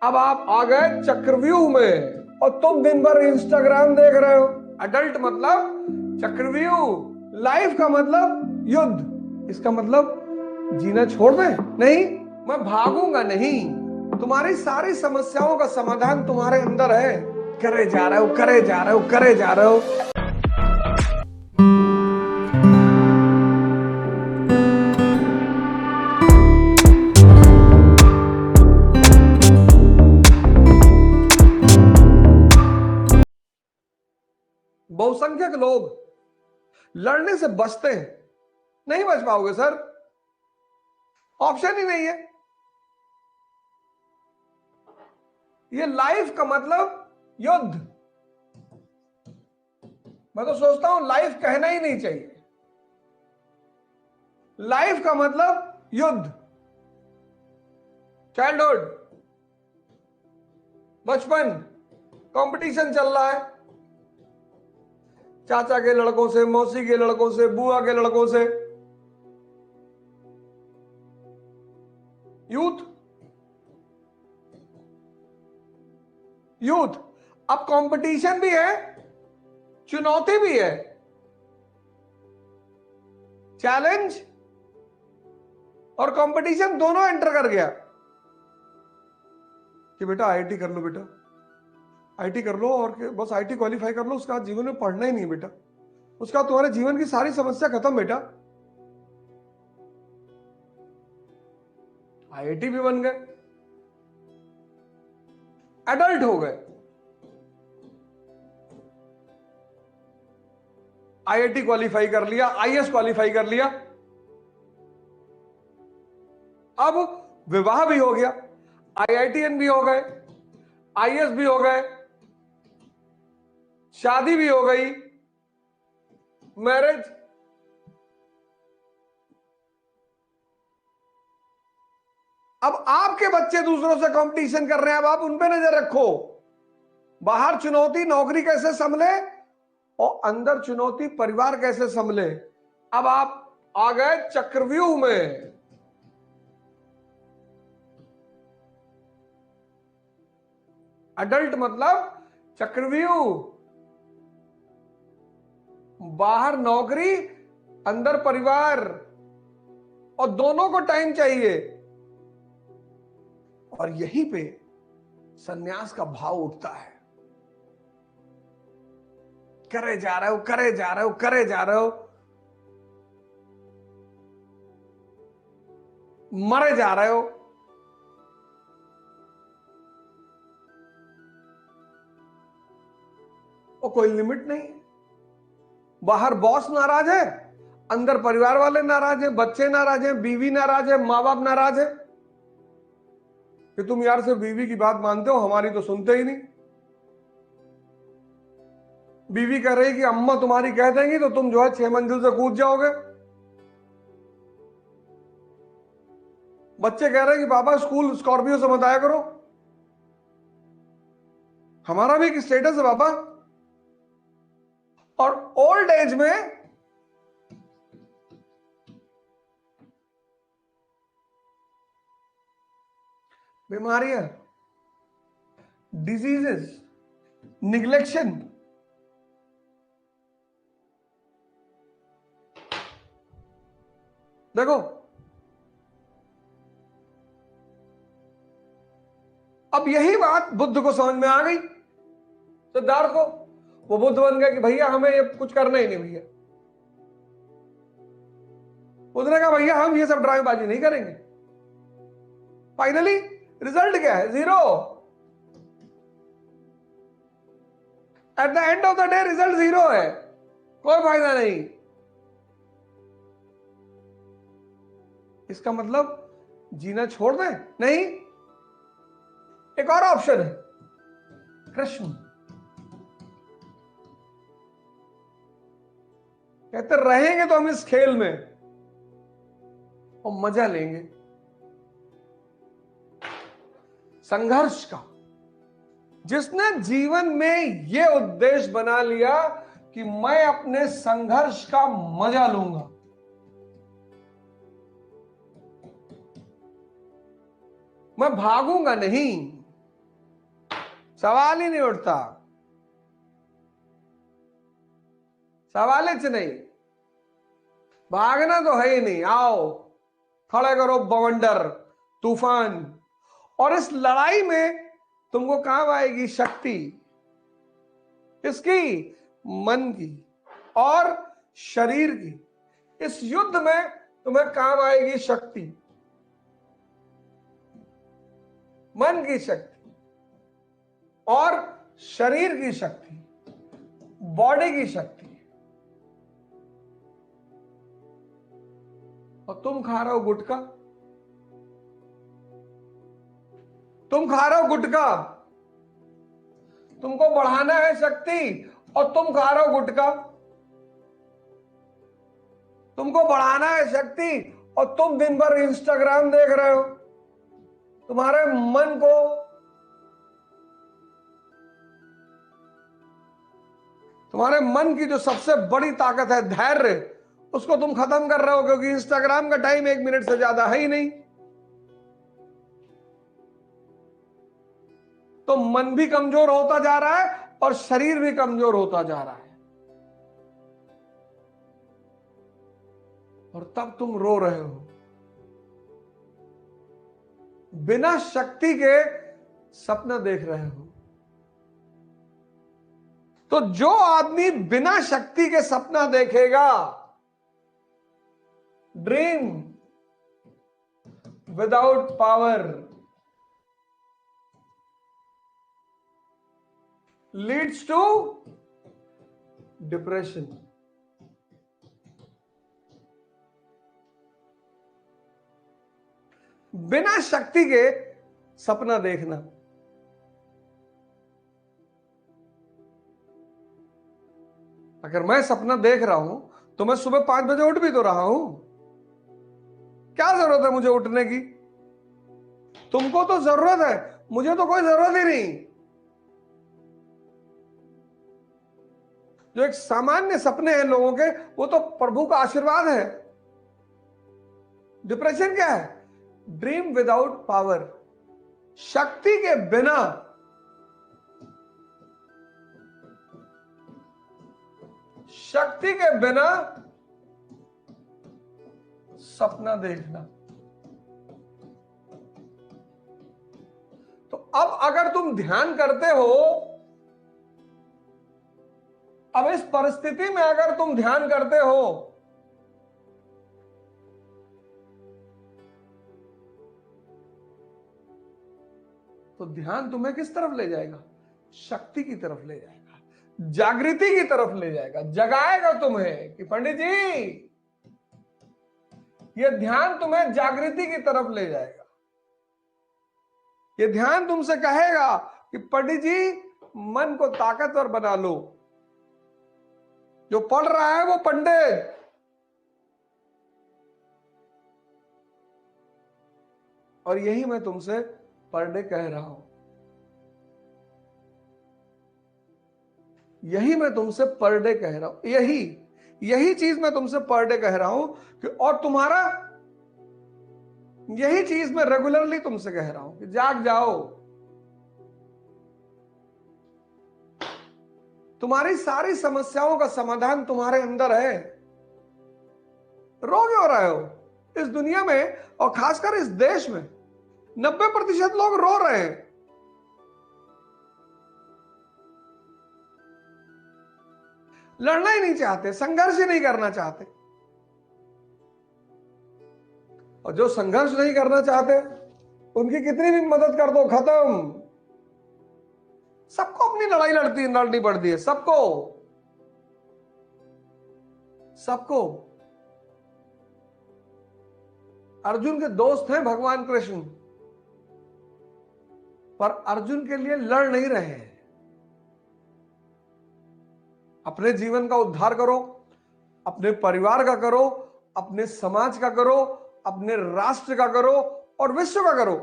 अब आप आ गए चक्रव्यूह में और तुम दिन भर इंस्टाग्राम देख रहे हो। अडल्ट मतलब चक्रव्यूह, लाइफ का मतलब युद्ध। इसका मतलब जीना छोड़ दें? नहीं, मैं भागूंगा नहीं। तुम्हारी सारी समस्याओं का समाधान तुम्हारे अंदर है। करे जा रहे हो, करे जा रहे हो, करे जा रहे हो। बहुसंख्यक लोग लड़ने से बचते हैं। नहीं बच पाओगे सर, ऑप्शन ही नहीं है। ये लाइफ का मतलब युद्ध। मैं तो सोचता हूं लाइफ कहना ही नहीं चाहिए। लाइफ का मतलब युद्ध। चाइल्डहुड, बचपन, कंपटीशन चल रहा है। चाचा के लड़कों से, मौसी के लड़कों से, बुआ के लड़कों से। Youth, youth. अब कंपटीशन भी है, चुनौती भी है। चैलेंज और कंपटीशन दोनों एंटर कर गया कि बेटा आईआईटी कर लो, बेटा आईआईटी कर लो और बस आईआईटी क्वालिफाई कर लो, उसके बाद जीवन में पढ़ना ही नहीं बेटा, उसका तुम्हारे जीवन की सारी समस्या खत्म बेटा। आईआईटी भी बन गए, एडल्ट हो गए। आईआईटी क्वालिफाई कर लिया, आईएएस क्वालिफाई कर लिया, अब विवाह भी हो गया, आईआईटीएन भी हो गए, आईएएस भी हो गए, शादी भी हो गई, मैरिज। अब आपके बच्चे दूसरों से कंपटीशन कर रहे हैं, अब आप उन पे नजर रखो। बाहर चुनौती नौकरी कैसे संभले और अंदर चुनौती परिवार कैसे संभले। अब आप आ गए चक्रव्यूह में। अडल्ट मतलब चक्रव्यूह, बाहर नौकरी, अंदर परिवार, और दोनों को टाइम चाहिए। और यहीं पे संन्यास का भाव उठता है। करे जा रहे हो, करे जा रहे हो, करे जा रहे हो, मरे जा रहे हो। और कोई लिमिट नहीं। बाहर बॉस नाराज है, अंदर परिवार वाले नाराज हैं, बच्चे नाराज हैं, बीवी नाराज है, मां बाप नाराज है कि तुम यार सिर्फ बीवी की बात मानते हो, हमारी तो सुनते ही नहीं। बीवी कह रही कि अम्मा तुम्हारी कह देंगी तो तुम जो है 6 मंजिल से कूद जाओगे। बच्चे कह रहे हैं कि पापा स्कूल स्कॉर्पियो से मत आया करो, हमारा भी एक स्टेटस है पापा। और ओल्ड एज में बीमारियां, डिजीजेस, निग्लेक्शन। देखो अब यही बात बुद्ध को समझ में आ गई, सिद्धार्थ को। वो बुद्ध बन गया कि भैया हमें ये कुछ करना ही नहीं भैया। उसने कहा भैया हम ये सब ड्रामेबाजी नहीं करेंगे। फाइनली रिजल्ट क्या है? 0। At the end of the day result 0 है, कोई फायदा नहीं। इसका मतलब जीना छोड़ दें? नहीं, एक और ऑप्शन है, कृष्ण। कहते रहेंगे तो हम इस खेल में और मजा लेंगे संघर्ष का। जिसने जीवन में यह उद्देश्य बना लिया कि मैं अपने संघर्ष का मजा लूंगा, मैं भागूंगा नहीं, सवाल ही नहीं उठता, सवाल ही नहीं। भागना तो है ही नहीं। आओ खड़े करो बवंडर, तूफान। और इस लड़ाई में तुमको काम आएगी शक्ति। किसकी? मन की और शरीर की। इस युद्ध में तुम्हें काम आएगी शक्ति, मन की शक्ति और शरीर की शक्ति, बॉडी की शक्ति। और तुम खा रहे हो गुटखा, तुम खा रहे हो गुटखा। तुमको बढ़ाना है शक्ति और तुम खा रहे हो गुटखा। तुमको बढ़ाना है शक्ति और तुम दिन भर इंस्टाग्राम देख रहे हो। तुम्हारे मन को तुम्हारे मन की जो सबसे बड़ी ताकत है धैर्य, उसको तुम खत्म कर रहे हो, क्योंकि इंस्टाग्राम का टाइम 1 मिनट से ज्यादा है ही नहीं। तो मन भी कमजोर होता जा रहा है और शरीर भी कमजोर होता जा रहा है। और तब तुम रो रहे हो। बिना शक्ति के सपना देख रहे हो। तो जो आदमी बिना शक्ति के सपना देखेगा, dream without power leads to depression. बिना शक्ति के सपना देखना। अगर मैं सपना देख रहा हूं तो मैं सुबह 5 बजे उठ भी तो रहा हूं। क्या जरूरत है मुझे उठने की? तुमको तो जरूरत है, मुझे तो कोई जरूरत ही नहीं। जो एक सामान्य सपने हैं लोगों के, वो तो प्रभु का आशीर्वाद है। डिप्रेशन क्या है? Dream without power. शक्ति के बिना सपना देखना। तो अब अगर तुम ध्यान करते हो, अब इस परिस्थिति में अगर तुम ध्यान करते हो, तो ध्यान तुम्हें किस तरफ ले जाएगा? शक्ति की तरफ ले जाएगा, जागृति की तरफ ले जाएगा, जगाएगा तुम्हें कि पंडित जी, यह ध्यान तुम्हें जागृति की तरफ ले जाएगा। यह ध्यान तुमसे कहेगा कि पंडित जी, मन को ताकतवर बना लो। जो पढ़ रहा है वो पंडित, और यही मैं तुमसे पर डे कह रहा हूं। यही मैं तुमसे पर डे कह रहा हूं। यही चीज मैं तुमसे पर डे कह रहा हूं कि, और तुम्हारा यही चीज मैं रेगुलरली तुमसे कह रहा हूं कि जाग जाओ। तुम्हारी सारी समस्याओं का समाधान तुम्हारे अंदर है। रो क्यों रहे हो? इस दुनिया में और खासकर इस देश में 90% लोग रो रहे हैं। लड़ना ही नहीं चाहते, संघर्ष ही नहीं करना चाहते। और जो संघर्ष नहीं करना चाहते, उनकी कितनी भी मदद कर दो, खत्म। सबको अपनी लड़ाई लड़नी पड़ती है, सबको। अर्जुन के दोस्त हैं भगवान कृष्ण, पर अर्जुन के लिए लड़ नहीं रहे हैं। अपने जीवन का उद्धार करो, अपने परिवार का करो, अपने समाज का करो, अपने राष्ट्र का करो और विश्व का करो।